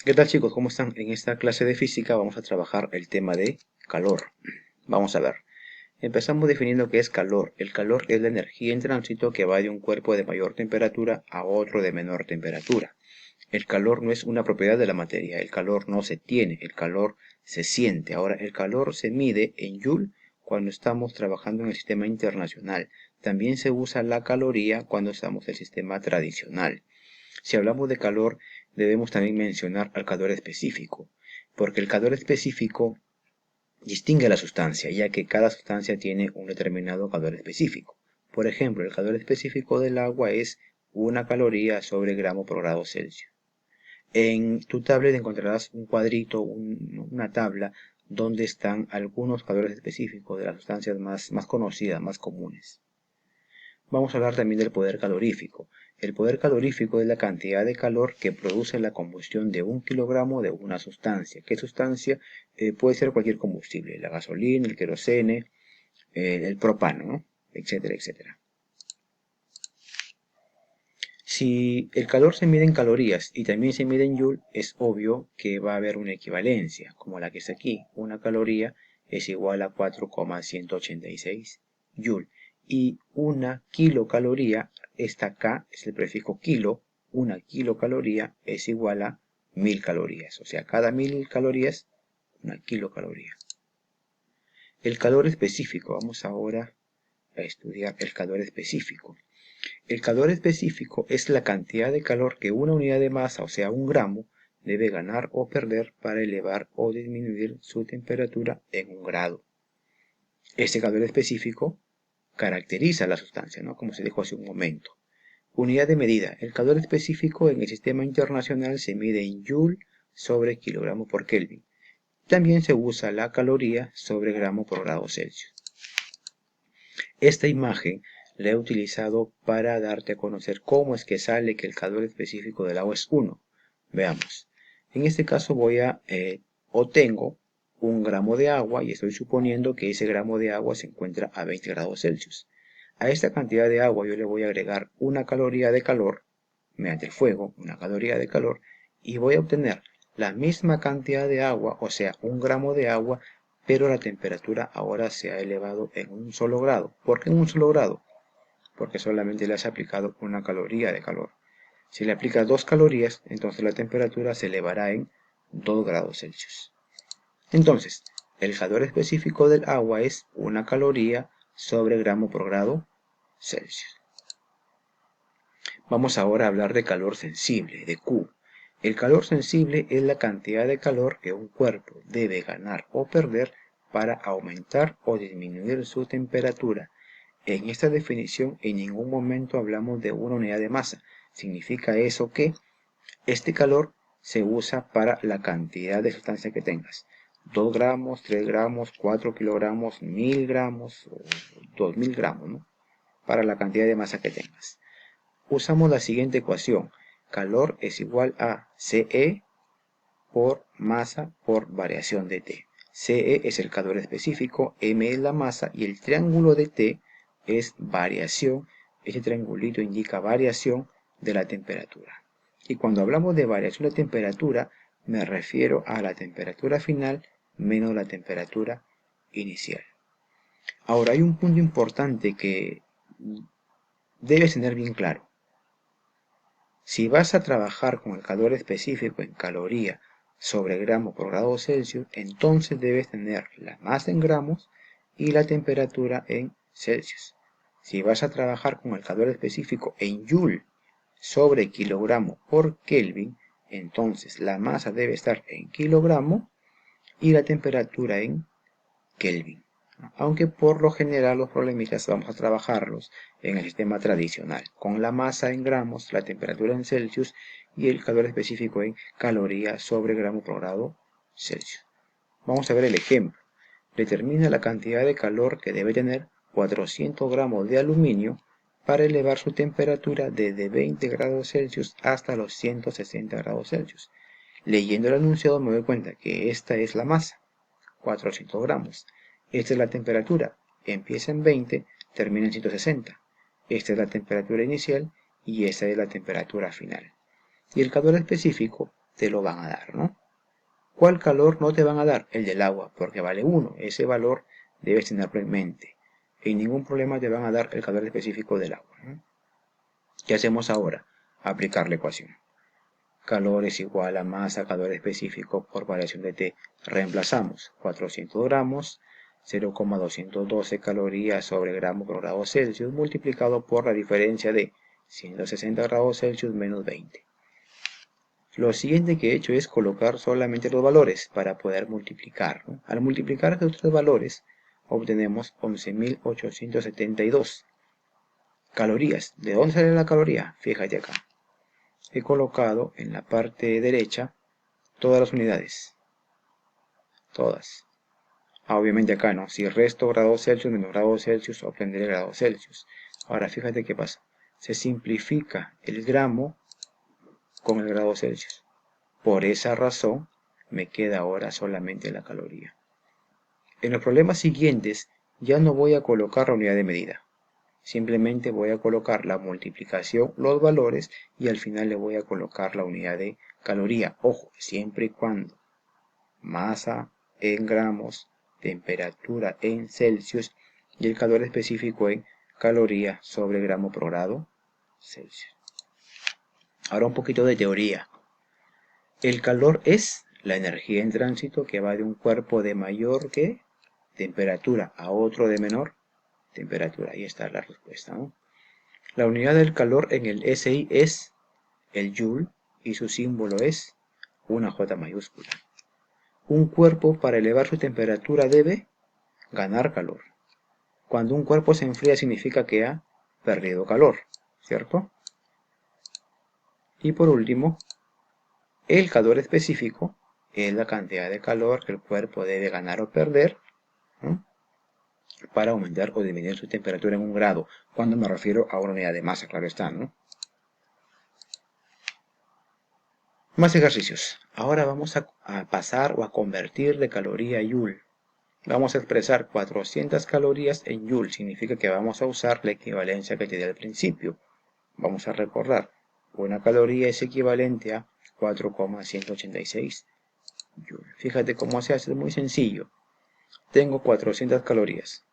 ¿Qué tal chicos? ¿Cómo están? En esta clase de física vamos a trabajar el tema de calor. Vamos a ver. Empezamos definiendo qué es calor. El calor es la energía en tránsito que va de un cuerpo de mayor temperatura a otro de menor temperatura. El calor no es una propiedad de la materia. El calor no se tiene. El calor se siente. Ahora, el calor se mide en Joule cuando estamos trabajando en el sistema internacional. También se usa la caloría cuando estamos en el sistema tradicional. Si hablamos de calor, debemos también mencionar al calor específico, porque el calor específico distingue a la sustancia, ya que cada sustancia tiene un determinado calor específico. Por ejemplo, el calor específico del agua es 1 caloría sobre gramo por grado Celsius. En tu tablet encontrarás un cuadrito, una tabla, donde están algunos calores específicos de las sustancias más conocidas, más comunes. Vamos a hablar también del poder calorífico. El poder calorífico es la cantidad de calor que produce la combustión de 1 kilogramo de una sustancia. ¿Qué sustancia? Puede ser cualquier combustible, la gasolina, el querosene, el propano, ¿no? Etcétera, etcétera. Si el calor se mide en calorías y también se mide en joule, es obvio que va a haber una equivalencia, como la que está aquí. 1 caloría es igual a 4,186 joule. Y 1 kilocaloría, esta acá es el prefijo kilo, 1 kilocaloría es igual a 1000 calorías. O sea, cada 1000 calorías, 1 kilocaloría. El calor específico, vamos ahora a estudiar el calor específico. El calor específico es la cantidad de calor que una unidad de masa, o sea, 1 gramo, debe ganar o perder para elevar o disminuir su temperatura en 1 grado. Este calor específico caracteriza la sustancia, ¿no? Como se dijo hace un momento. Unidad de medida. El calor específico en el sistema internacional se mide en joule sobre kilogramo por Kelvin. También se usa la caloría sobre gramo por grado Celsius. Esta imagen la he utilizado para darte a conocer cómo es que sale que el calor específico del agua es 1. Veamos. En este caso tengo 1 gramo de agua y estoy suponiendo que ese gramo de agua se encuentra a 20 grados Celsius. A esta cantidad de agua yo le voy a agregar 1 caloría de calor mediante el fuego, 1 caloría de calor, y voy a obtener la misma cantidad de agua, o sea, 1 gramo de agua, pero la temperatura ahora se ha elevado en 1 solo grado. ¿Por qué en 1 solo grado? Porque solamente le has aplicado 1 caloría de calor. Si le aplicas 2 calorías, entonces la temperatura se elevará en 2 grados Celsius. Entonces, el calor específico del agua es 1 caloría sobre gramo por grado Celsius. Vamos ahora a hablar de calor sensible, de Q. El calor sensible es la cantidad de calor que un cuerpo debe ganar o perder para aumentar o disminuir su temperatura. En esta definición en ningún momento hablamos de una unidad de masa. Significa eso que este calor se usa para la cantidad de sustancia que tengas. 2 gramos, 3 gramos, 4 kilogramos, 1000 gramos, 2000 gramos, ¿no? Para la cantidad de masa que tengas. Usamos la siguiente ecuación. Calor es igual a CE por masa por variación de T. CE es el calor específico, M es la masa y el triángulo de T es variación. Este triangulito indica variación de la temperatura. Y cuando hablamos de variación de temperatura, me refiero a la temperatura final menos la temperatura inicial. Ahora hay un punto importante que debes tener bien claro. Si vas a trabajar con el calor específico en caloría sobre gramo por grado Celsius, entonces debes tener la masa en gramos y la temperatura en Celsius. Si vas a trabajar con el calor específico en Joule sobre kilogramo por Kelvin, entonces la masa debe estar en kilogramo y la temperatura en Kelvin. Aunque por lo general los problemitas vamos a trabajarlos en el sistema tradicional, con la masa en gramos, la temperatura en Celsius y el calor específico en calorías sobre gramo por grado Celsius. Vamos a ver el ejemplo. Determina la cantidad de calor que debe tener 400 gramos de aluminio para elevar su temperatura desde 20 grados Celsius hasta los 160 grados Celsius. Leyendo el enunciado me doy cuenta que esta es la masa, 400 gramos. Esta es la temperatura, empieza en 20, termina en 160. Esta es la temperatura inicial y esta es la temperatura final. Y el calor específico te lo van a dar, ¿no? ¿Cuál calor no te van a dar? El del agua, porque vale 1. Ese valor debes tenerlo en mente. En ningún problema te van a dar el calor específico del agua, ¿no? ¿Qué hacemos ahora? Aplicar la ecuación. Calor es igual a masa, calor específico por variación de T. Reemplazamos 400 gramos, 0,212 calorías sobre gramo por grado Celsius multiplicado por la diferencia de 160 grados Celsius menos 20. Lo siguiente que he hecho es colocar solamente los valores para poder multiplicar, ¿no? Al multiplicar estos tres valores obtenemos 11.872 calorías. ¿De dónde sale la caloría? Fíjate acá. He colocado en la parte derecha todas las unidades. Todas. Obviamente acá no. Si resto grados Celsius menos grados Celsius obtendré grados Celsius. Ahora fíjate qué pasa. Se simplifica el gramo con el grado Celsius. Por esa razón me queda ahora solamente la caloría. En los problemas siguientes ya no voy a colocar la unidad de medida. Simplemente voy a colocar la multiplicación, los valores y al final le voy a colocar la unidad de caloría. Ojo, siempre y cuando masa en gramos, temperatura en Celsius y el calor específico en caloría sobre gramo por grado Celsius. Ahora un poquito de teoría. El calor es la energía en tránsito que va de un cuerpo de mayor temperatura a otro de menor temperatura. Ahí está la respuesta, ¿no? La unidad del calor en el SI es el Joule y su símbolo es una J mayúscula. Un cuerpo para elevar su temperatura debe ganar calor. Cuando un cuerpo se enfría significa que ha perdido calor, ¿cierto? Y por último, el calor específico es la cantidad de calor que el cuerpo debe ganar o perder, ¿no?, para aumentar o disminuir su temperatura en 1 grado. Cuando me refiero a una unidad de masa, claro está, ¿no? Más ejercicios. Ahora vamos a pasar o a convertir de caloría a Joule. Vamos a expresar 400 calorías en Joule. Significa que vamos a usar la equivalencia que te di al principio. Vamos a recordar. Una caloría es equivalente a 4,186 Joule. Fíjate cómo se hace, es muy sencillo. Tengo 400 calorías.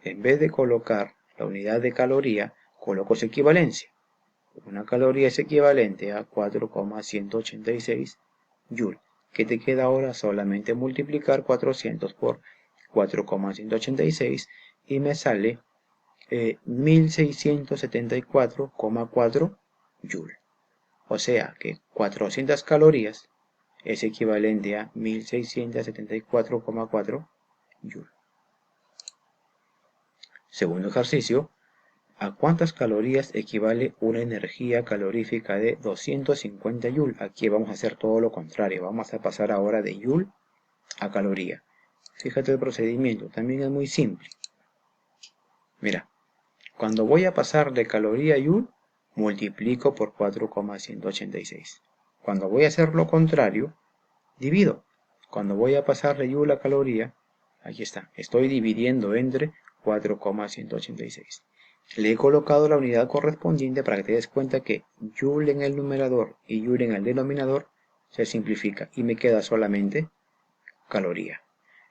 En vez de colocar la unidad de caloría, coloco su equivalencia. Una caloría es equivalente a 4,186 Joule. ¿Qué te queda ahora? Solamente multiplicar 400 por 4,186 y me sale 1674,4 Joule. O sea que 400 calorías es equivalente a 1674,4 Joule. Segundo ejercicio. ¿A cuántas calorías equivale una energía calorífica de 250 Joule? Aquí vamos a hacer todo lo contrario. Vamos a pasar ahora de Joule a caloría. Fíjate el procedimiento. También es muy simple. Mira. Cuando voy a pasar de caloría a Joule, multiplico por 4,186. Cuando voy a hacer lo contrario, divido. Cuando voy a pasar de Joule a caloría, aquí está. Estoy dividiendo entre 4,186. Le he colocado la unidad correspondiente para que te des cuenta que Joule en el numerador y Joule en el denominador se simplifica y me queda solamente caloría.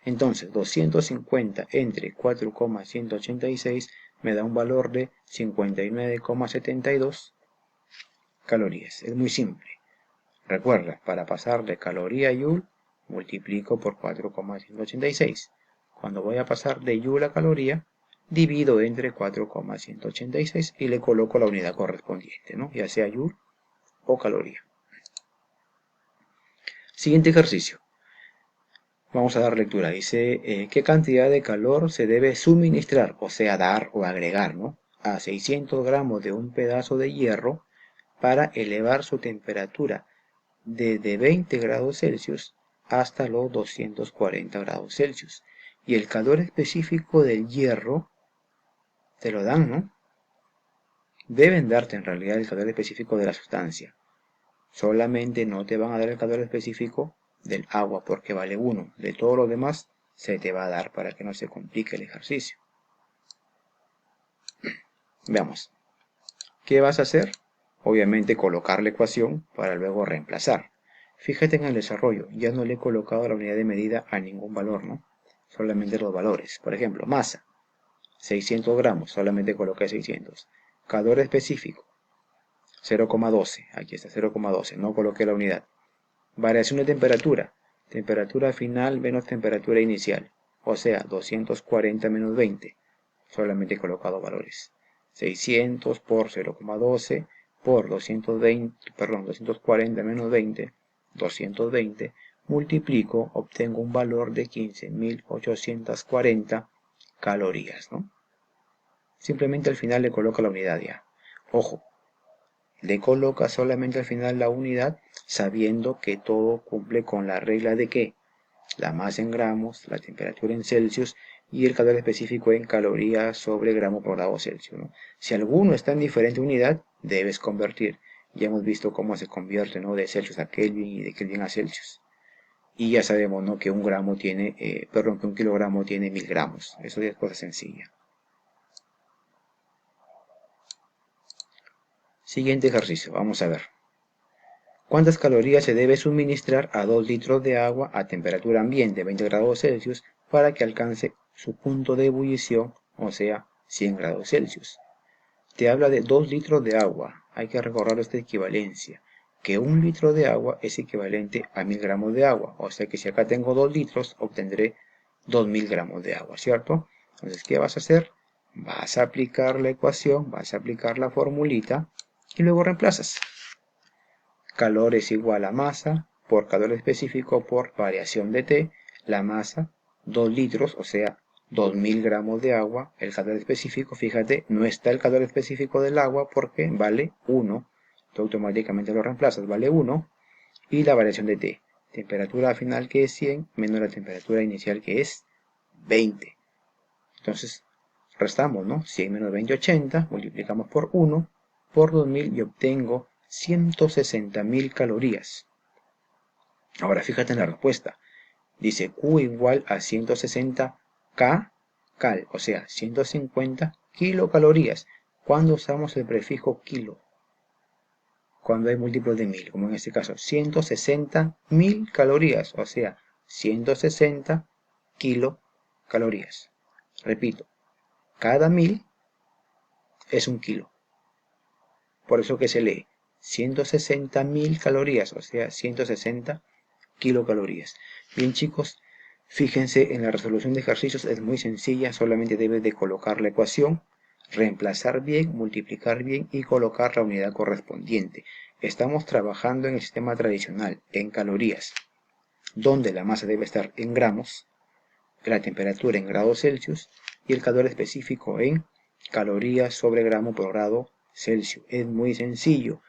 Entonces 250 entre 4,186 me da un valor de 59,72 calorías. Es muy simple. Recuerda, para pasar de caloría a Joule, multiplico por 4,186. Cuando voy a pasar de Joule a caloría, divido entre 4,186 y le coloco la unidad correspondiente, ¿no?, ya sea Joule o caloría. Siguiente ejercicio. Vamos a dar lectura. Dice, ¿qué cantidad de calor se debe suministrar, o sea, dar o agregar, ¿no?, a 600 gramos de un pedazo de hierro para elevar su temperatura desde 20 grados Celsius hasta los 240 grados Celsius? Y el calor específico del hierro te lo dan, ¿no? Deben darte en realidad el calor específico de la sustancia. Solamente no te van a dar el calor específico del agua porque vale 1. De todo lo demás se te va a dar para que no se complique el ejercicio. Veamos. ¿Qué vas a hacer? Obviamente colocar la ecuación para luego reemplazar. Fíjate en el desarrollo, ya no le he colocado la unidad de medida a ningún valor, ¿no? Solamente los valores. Por ejemplo, masa, 600 gramos, solamente coloqué 600. Calor específico, 0,12, aquí está 0,12, no coloqué la unidad. Variación de temperatura, temperatura final menos temperatura inicial, o sea, 240 menos 20, solamente he colocado valores. 600 por 0,12 por 240 menos 20, 220, multiplico, obtengo un valor de 15.840 calorías, ¿no? Simplemente al final le coloco la unidad ya. Ojo, le coloca solamente al final la unidad sabiendo que todo cumple con la regla de que la masa en gramos, la temperatura en Celsius y el calor específico en calorías sobre gramo por grado Celsius, ¿no? Si alguno está en diferente unidad, debes convertir. Ya hemos visto cómo se convierte, ¿no? De Celsius a Kelvin y de Kelvin a Celsius. Y ya sabemos, ¿no? Que un gramo tiene, que un kilogramo tiene 1000 gramos. Eso ya es cosa sencilla. Siguiente ejercicio, vamos a ver. ¿Cuántas calorías se debe suministrar a 2 litros de agua a temperatura ambiente 20 grados Celsius para que alcance su punto de ebullición, o sea, 100 grados Celsius? Te habla de 2 litros de agua. Hay que recordar esta equivalencia, que 1 litro de agua es equivalente a 1000 gramos de agua. O sea que si acá tengo 2 litros, obtendré 2000 gramos de agua, ¿cierto? Entonces, ¿qué vas a hacer? Vas a aplicar la ecuación, vas a aplicar la formulita y luego reemplazas. Calor es igual a masa por calor específico por variación de T. La masa, 2 litros, o sea, 2000 gramos de agua. El calor específico, fíjate, no está el calor específico del agua porque vale 1. Tú automáticamente lo reemplazas, vale 1. Y la variación de T, temperatura final que es 100 menos la temperatura inicial que es 20. Entonces, restamos, ¿no? 100 menos 20, 80, multiplicamos por 1 por 2000 y obtengo 160.000 calorías. Ahora fíjate en la respuesta. Dice Q igual a 160 K cal, o sea, 150 kilocalorías. ¿Cuándo usamos el prefijo kilo? Cuando hay múltiplos de 1000, como en este caso, 160.000 calorías, o sea, 160 kilocalorías. Repito, cada 1000 es un kilo. Por eso que se lee 160.000 calorías, o sea, 160 kilocalorías. Bien chicos, fíjense en la resolución de ejercicios, es muy sencilla, solamente debes de colocar la ecuación, reemplazar bien, multiplicar bien y colocar la unidad correspondiente. Estamos trabajando en el sistema tradicional, en calorías, donde la masa debe estar en gramos, la temperatura en grados Celsius y el calor específico en calorías sobre gramo por grado Celsius. Es muy sencillo.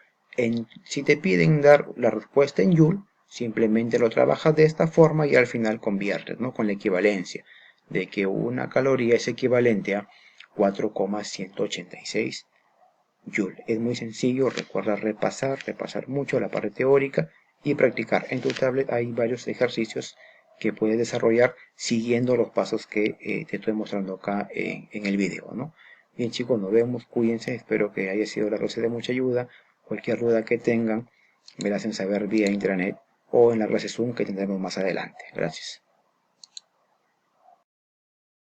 Si te piden dar la respuesta en Joule, simplemente lo trabajas de esta forma y al final conviertes, ¿no? Con la equivalencia de que una caloría es equivalente a 4,186 Joule. Es muy sencillo, recuerda repasar mucho la parte teórica y practicar. En tu tablet hay varios ejercicios que puedes desarrollar siguiendo los pasos que te estoy mostrando acá en el video, ¿no? Bien chicos, nos vemos, cuídense, espero que haya sido la clase de mucha ayuda. Cualquier duda que tengan, me la hacen saber vía internet o en la clase Zoom que tendremos más adelante. Gracias.